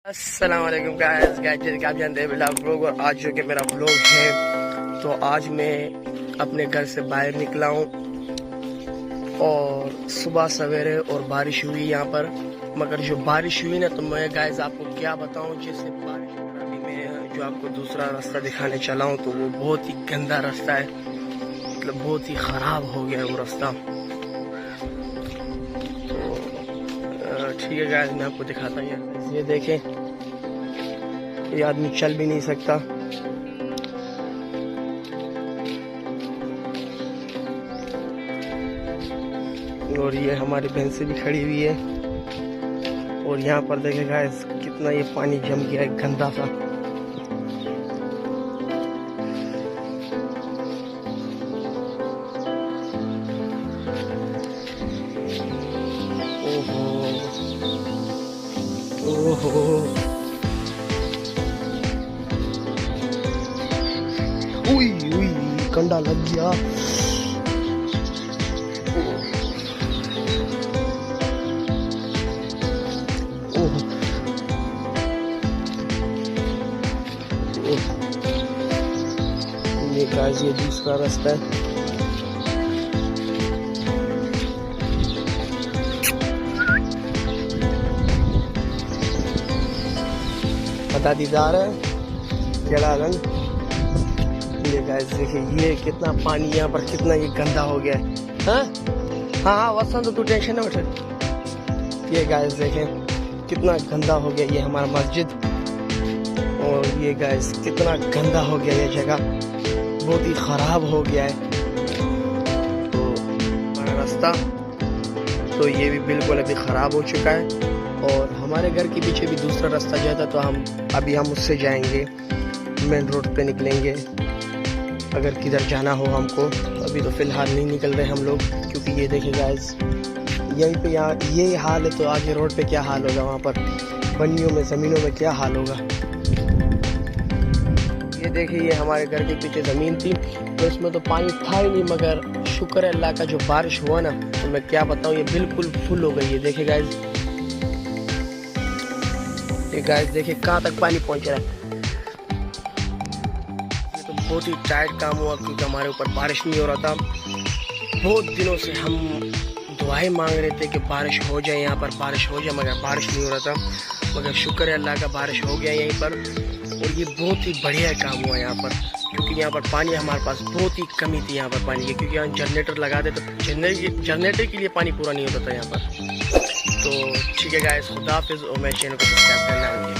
अस्सलाम वालेकुम गाइस जैसे कि आप जानते हैं व्लॉग और आज जो कि मेरा व्लॉग है। तो आज मैं अपने घर से बाहर निकला हूँ और सुबह सवेरे और बारिश हुई यहाँ पर। मगर जो बारिश हुई ना, तो मैं गाइस आपको क्या बताऊँ, जैसे बारिश अभी मैं जो आपको दूसरा रास्ता दिखाने चला हूँ तो वो बहुत ही गंदा रास्ता है, मतलब बहुत ही ख़राब हो गया है वो रास्ता। ठीक है गाइस, मैं आपको दिखाता हूँ। ये देखें, ये आदमी चल भी नहीं सकता। और ये हमारी भैंसें भी खड़ी हुई है। और यहाँ पर देखें गाइस कितना ये पानी जम गया है, गंदा सा। ओहो उई उई कंडा लग गया। ओह ये गाइस ये दूसरा रास्ता है। पता दीदार है जलालन। ये गाइस देखिए ये कितना पानी यहाँ पर, कितना ये गंदा हो गया है। हाँ हाँ वसन तो तू टेंशन ना उठे। ये गाइस देखें कितना गंदा हो गया ये हमारा मस्जिद। और ये गाइस कितना गंदा हो गया ये जगह, बहुत ही ख़राब हो गया है। तो हमारा रास्ता तो ये भी बिल्कुल अभी ख़राब हो चुका है। और हमारे घर के पीछे भी दूसरा रास्ता जाता, तो हम उससे जाएंगे, मेन रोड पे निकलेंगे अगर किधर जाना हो हमको। तो अभी तो फ़िलहाल नहीं निकल रहे हम लोग, क्योंकि ये देखिए गाइस यहीं पे यहाँ ये हाल है, तो आगे रोड पे क्या हाल होगा, वहाँ पर बनियों में ज़मीनों में क्या हाल होगा। ये देखिए ये हमारे घर के पीछे ज़मीन थी, तो इसमें तो पानी था ही नहीं, मगर शुक्र है अल्लाह का जो बारिश हुआ ना, तो मैं क्या बताऊँ ये बिल्कुल फुल हो गई है। देखिए गाइस, ये गाइस देखिए कहाँ तक पानी पहुँच रहा है। ये तो बहुत ही टाइट काम हुआ, क्योंकि हमारे ऊपर बारिश नहीं हो रहा था। बहुत दिनों से हम दुआएं मांग रहे थे कि बारिश हो जाए, यहाँ पर बारिश हो जाए, मगर बारिश नहीं हो रहा था। मगर शुक्र है अल्लाह का बारिश हो गया यहीं पर। और ये बहुत ही बढ़िया काम हुआ यहाँ पर, क्योंकि यहाँ पर पानी हमारे पास बहुत ही कमी थी यहाँ पर पानी की, क्योंकि यहाँ जनरेटर लगा दे तो जनरेटर के लिए पानी पूरा नहीं होता था यहाँ पर। तो ठीक है गाइस, खुदा हाफिज़ और मेरे चैनल को सब्सक्राइब करना।